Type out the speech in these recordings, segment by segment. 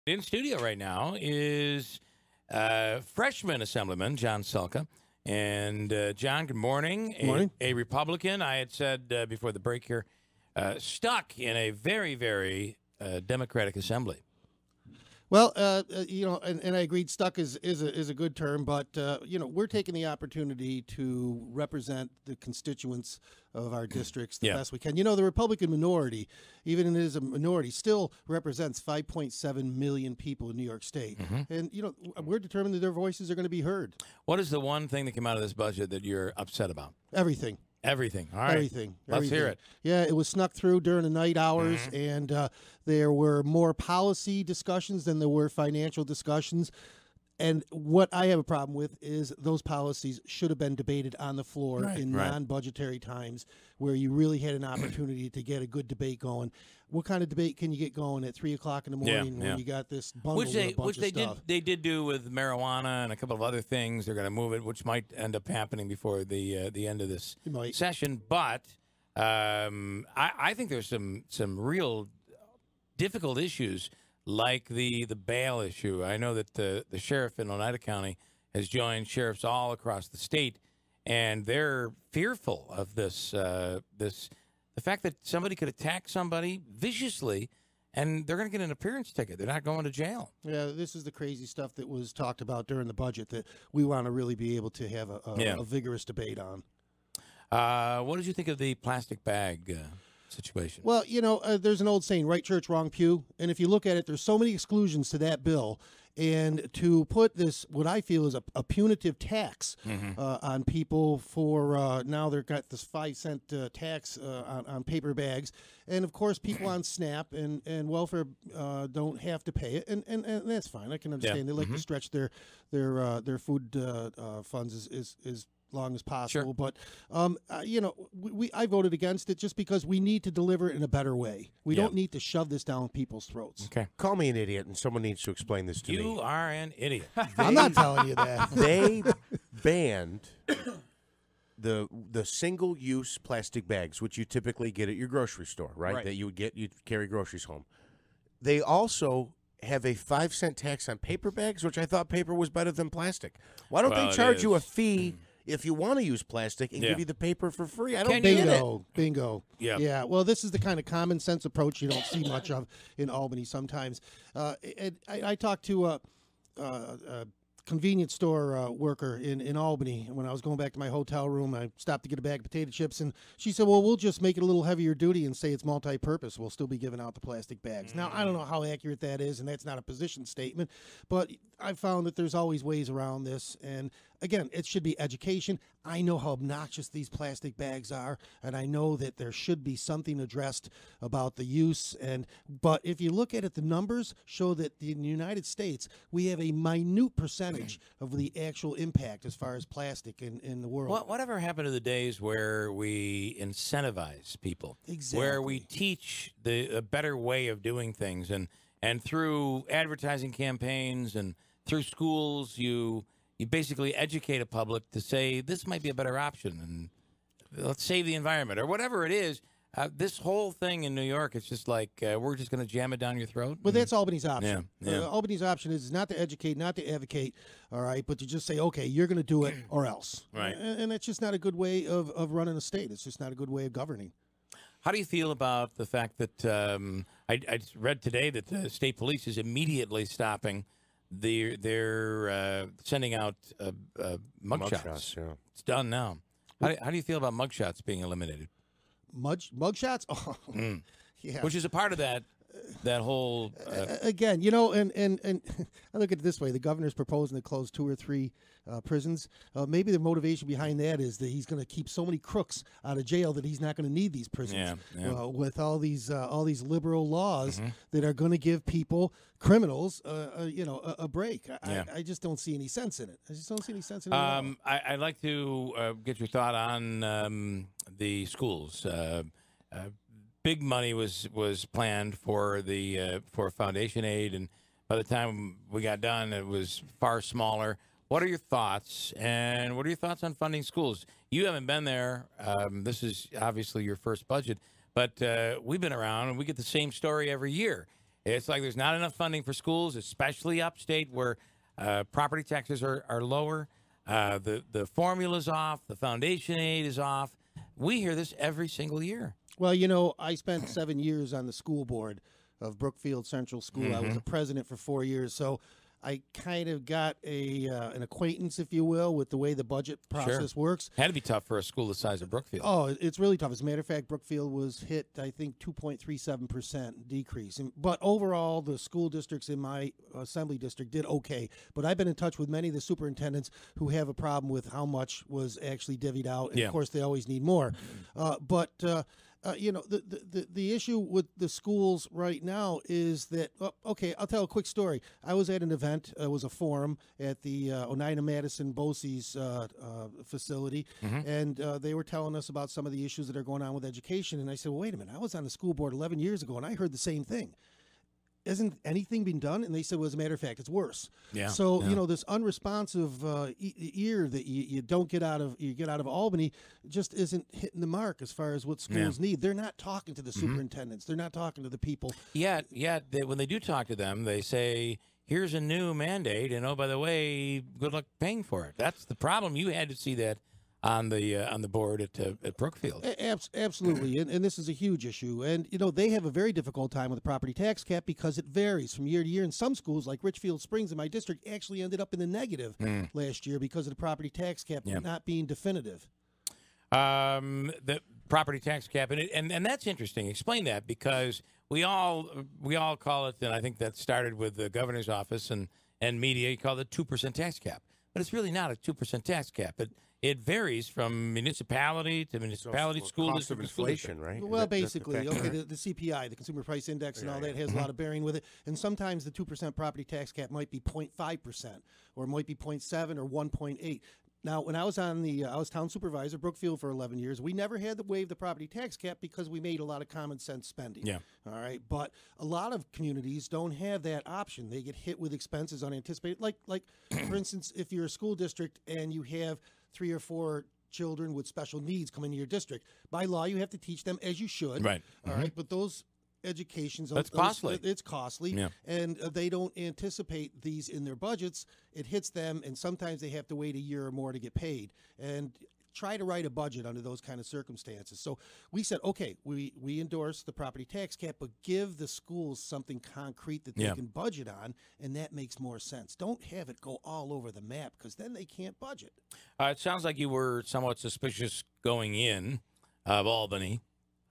In studio right now is freshman Assemblyman John Salka. And John, good morning. Good morning. A Republican, I had said before the break here, stuck in a very, very Democratic assembly. Well, and I agreed. Stuck is a good term, but we're taking the opportunity to represent the constituents of our districts the best we can. The Republican minority, even as a minority, still represents 5.7 million people in New York State, and we're determined that their voices are going to be heard. What is the one thing that came out of this budget that you're upset about? Everything. Everything. All right. Everything. Let's hear it. Yeah, it was snuck through during the night hours, and there were more policy discussions than there were financial discussions. And what I have a problem with is those policies should have been debated on the floor in non-budgetary times where you really had an opportunity to get a good debate going. What kind of debate can you get going at 3 o'clock in the morning when you got this bundle of a bunch of stuff? They did do with marijuana and a couple of other things. They're going to move it, which might end up happening before the end of this session. But I think there's some real difficult issues, like the bail issue. I know that the sheriff in Oneida County has joined sheriffs all across the state, and they're fearful of the fact that somebody could attack somebody viciously, and they're going to get an appearance ticket. They're not going to jail. Yeah, this is the crazy stuff that was talked about during the budget that we want to really be able to have a vigorous debate on. What did you think of the plastic bag situation? Well, there's an old saying, right church, wrong pew. And if you look at it, there's so many exclusions to that bill. And to put this, what I feel is a punitive tax on people for now they've got this 5-cent tax on paper bags. And, of course, people on SNAP and welfare don't have to pay it. And that's fine. I can understand. They like to stretch their food funds as long as possible. Sure. But, I voted against it just because we need to deliver it in a better way. We don't need to shove this down people's throats. Okay. Call me an idiot, and someone needs to explain this to me. You are an idiot. I'm not telling you that. They banned the single-use plastic bags, which you typically get at your grocery store, right? That you'd carry groceries home. They also have a 5-cent tax on paper bags, which I thought paper was better than plastic. Why don't they charge you a fee if you want to use plastic and give you the paper for free? I don't get it. Bingo. Yeah. Well, this is the kind of common sense approach you don't see much of in Albany sometimes. I talked to a convenience store worker in Albany. When I was going back to my hotel room, I stopped to get a bag of potato chips, and she said, well, we'll just make it a little heavier duty and say it's multi-purpose. We'll still be giving out the plastic bags. Now, I don't know how accurate that is, and that's not a position statement, but I've found that there's always ways around this, and again, it should be education. I know how obnoxious these plastic bags are, and I know that there should be something addressed about the use. But if you look at it, the numbers show that in the United States, we have a minute percentage of the actual impact as far as plastic in the world. Whatever happened to the days where we incentivize people? Exactly. Where we teach a better way of doing things, and through advertising campaigns and through schools, you basically educate a public to say this might be a better option and let's save the environment or whatever it is. This whole thing in New York, it's just like we're just going to jam it down your throat. But that's Albany's option. Albany's option is not to educate, not to advocate, all right, but to just say, okay, you're going to do it or else. Right. And it's just not a good way of running a state. It's just not a good way of governing. How do you feel about the fact that I read today that the state police is immediately stopping they're sending out mugshots. It's done now. How do you feel about mugshots being eliminated? Mugshots? Oh, yeah. Which is a part of that whole again, and I look at it this way: the governor's proposing to close 2 or 3 prisons. Maybe the motivation behind that is that he's going to keep so many crooks out of jail that he's not going to need these prisons. With all these liberal laws that are going to give criminals, a break. I just don't see any sense in it. I just don't see any sense in it. I'd like to get your thought on the schools. Big money was planned for for foundation aid, and by the time we got done, it was far smaller. What are your thoughts, and what are your thoughts on funding schools? You haven't been there. This is obviously your first budget, but we've been around, and we get the same story every year. It's like there's not enough funding for schools, especially upstate where property taxes are lower. The formula's off. The foundation aid is off. We hear this every single year. Well, you know, I spent 7 years on the school board of Brookfield Central School. I was the president for 4 years, so I kind of got an acquaintance, if you will, with the way the budget process works. Had to be tough for a school the size of Brookfield. Oh, it's really tough. As a matter of fact, Brookfield was hit, I think, 2.37% decrease. But overall, the school districts in my assembly district did okay. But I've been in touch with many of the superintendents who have a problem with how much was actually divvied out. And, of course, they always need more. You know, the issue with the schools right now is that, okay, I'll tell a quick story. I was at an event, it was a forum at the Oneida Madison BOCES facility, and they were telling us about some of the issues that are going on with education. And I said, well, wait a minute, I was on the school board 11 years ago, and I heard the same thing. Isn't anything being done? And they said, well, as a matter of fact, it's worse. So, you know, this unresponsive ear that you don't get out of Albany just isn't hitting the mark as far as what schools need. They're not talking to the superintendents. They're not talking to the people. Yet when they do talk to them, they say, here's a new mandate, and oh, by the way, good luck paying for it. That's the problem. You had to see that on the board at Brookfield. Absolutely, and this is a huge issue. And, you know, they have a very difficult time with the property tax cap because it varies from year to year. And some schools, like Richfield Springs in my district, actually ended up in the negative last year because of the property tax cap not being definitive. The property tax cap, and that's interesting. Explain that, because we all call it, and I think that started with the governor's office and media, you call it 2% tax cap. But it's really not a 2% tax cap. It varies from municipality to municipality, school district, district, inflation, right? Well, basically, okay, the CPI, the Consumer Price Index, and all that has a lot of bearing with it. And sometimes the 2% property tax cap might be 0.5%, or it might be 0.7 or 1.8. Now, when I was I was town supervisor, Brookfield, for 11 years, we never had to waive the property tax cap because we made a lot of common sense spending. All right. But a lot of communities don't have that option. They get hit with expenses unanticipated. Like for instance, if you're a school district and you have 3 or 4 children with special needs come into your district, by law, you have to teach them, as you should. Right. All right. But those educations, that's costly. It's costly, and they don't anticipate these in their budgets. It hits them, and sometimes they have to wait a year or more to get paid. And try to write a budget under those kind of circumstances. So we said, okay, we endorse the property tax cap, but give the schools something concrete that they can budget on, and that makes more sense. Don't have it go all over the map, because then they can't budget. It sounds like you were somewhat suspicious going in of Albany.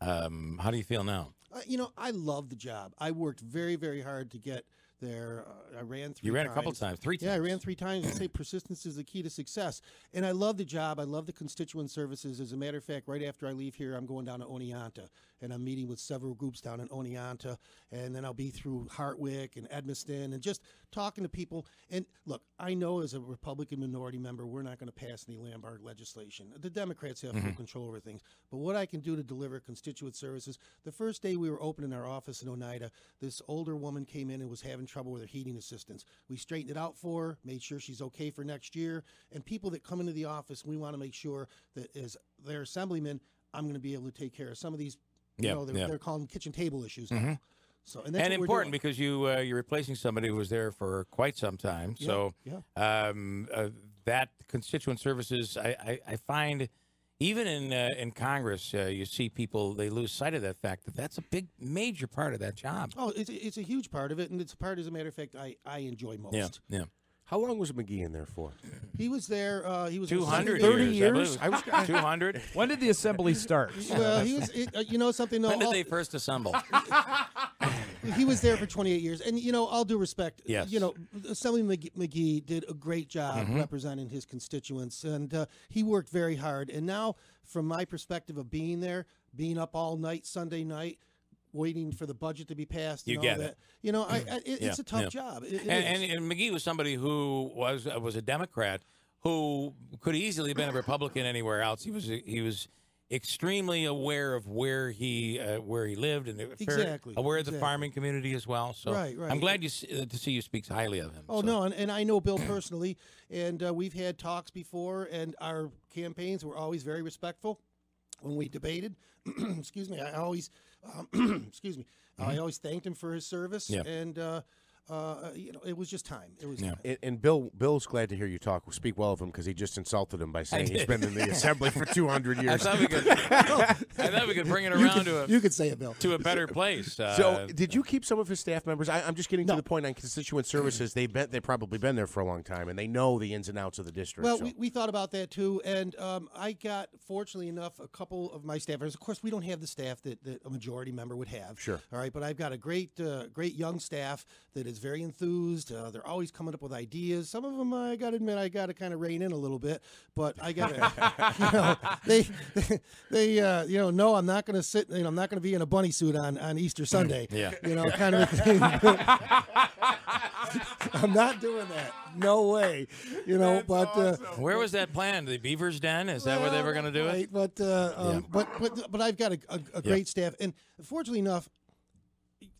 How do you feel now? You know, I love the job. I worked very, very hard to get there. I ran 3 times. You ran a couple times, 3 times. Yeah, I ran 3 times. I say persistence is the key to success. And I love the job. I love the constituent services. As a matter of fact, right after I leave here, I'm going down to Oneonta, and I'm meeting with several groups down in Oneonta, and then I'll be through Hartwick and Edmiston and just talking to people. And look, I know as a Republican minority member, we're not going to pass any Lombard legislation. The Democrats have full control over things. But what I can do to deliver constituent services, the first day we were opening our office in Oneida, this older woman came in and was having trouble with her heating assistance. We straightened it out for her, made sure she's okay for next year. And people that come into the office, we want to make sure that as their assemblyman, I'm going to be able to take care of some of these, they're calling them kitchen table issues now. So, and that's important because you're replacing somebody who was there for quite some time. So that constituent services, I find, even in Congress, you see people, they lose sight of that fact that that's a big, major part of that job. Oh, it's a huge part of it, and it's a part, as a matter of fact, I enjoy most. Yeah. How long was McGee in there for? He was there. He was 200 30 years. I was 200. When did the assembly start? Well, he was. You know something? When did they first assemble? He was there for 28 years, and you know, all due respect, yes. you know, Assemblyman McGee did a great job representing his constituents, and he worked very hard. And now, from my perspective of being there, being up all night Sunday night, waiting for the budget to be passed, and you all get that. it. You know, it's a tough job. And McGee was somebody who was a Democrat who could easily have been a Republican anywhere else. He was extremely aware of where he lived, and aware of the farming community as well. So right. I'm glad to see you speak highly of him. Oh, so. No, and I know Bill personally, and we've had talks before, and our campaigns were always very respectful. When we debated, excuse me, I always Excuse me. I always thanked him for his service, and it was just time. It was time. And Bill's glad to hear you talk. We'll speak well of him because he just insulted him by saying he's been in the assembly for 200 years. I thought we could bring it around you could say it, Bill, to a better place. So, did you keep some of his staff members? I'm just getting to the point on constituent services. They've probably been there for a long time, and they know the ins and outs of the district. Well, we thought about that too, and I got, fortunately enough, a couple of my staffers. Of course, we don't have the staff that a majority member would have. Sure. All right, but I've got a great young staff that is very enthused. They're always coming up with ideas. Some of them, I got to admit, I got to kind of rein in a little bit. But I got to, they no, I'm not going to sit. I'm not going to be in a bunny suit on Easter Sunday. Yeah. Kind of a thing. I'm not doing that. No way. But awesome. Where was that planned? The Beaver's Den? Is that where they were going to do it? But I've got a great staff, and fortunately enough,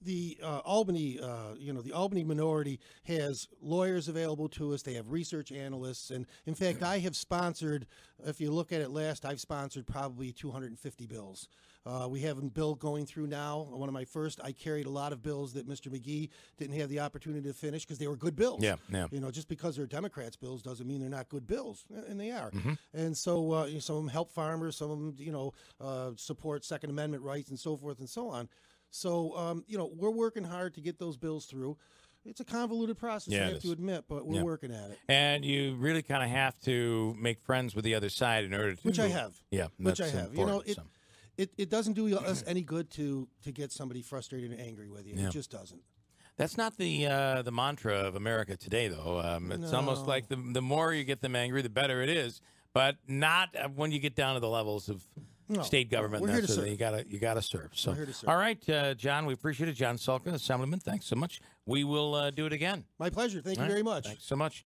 the Albany, the Albany minority has lawyers available to us. They have research analysts, and in fact, I have sponsored. If you look at it I've sponsored probably 250 bills. We have a bill going through now. One of my first, I carried a lot of bills that Mr. McGee didn't have the opportunity to finish because they were good bills. Yeah. Just because they're Democrats' bills doesn't mean they're not good bills, and they are. And so some of them help farmers, some of them, support Second Amendment rights and so forth and so on. So, we're working hard to get those bills through. It's a convoluted process, I have to admit, but we're working at it. And you really kind of have to make friends with the other side in order to... Which I have. Yeah, which I have. It doesn't do us any good to get somebody frustrated and angry with you. It just doesn't. That's not the mantra of America today, though. It's almost like the more you get them angry, the better it is, but not when you get down to the levels of... state government. We're here to serve. You gotta serve. So, we're here to serve. All right, John, we appreciate it. John Salka, Assemblyman, thanks so much. We will do it again. My pleasure. Thank you very much. Thanks so much.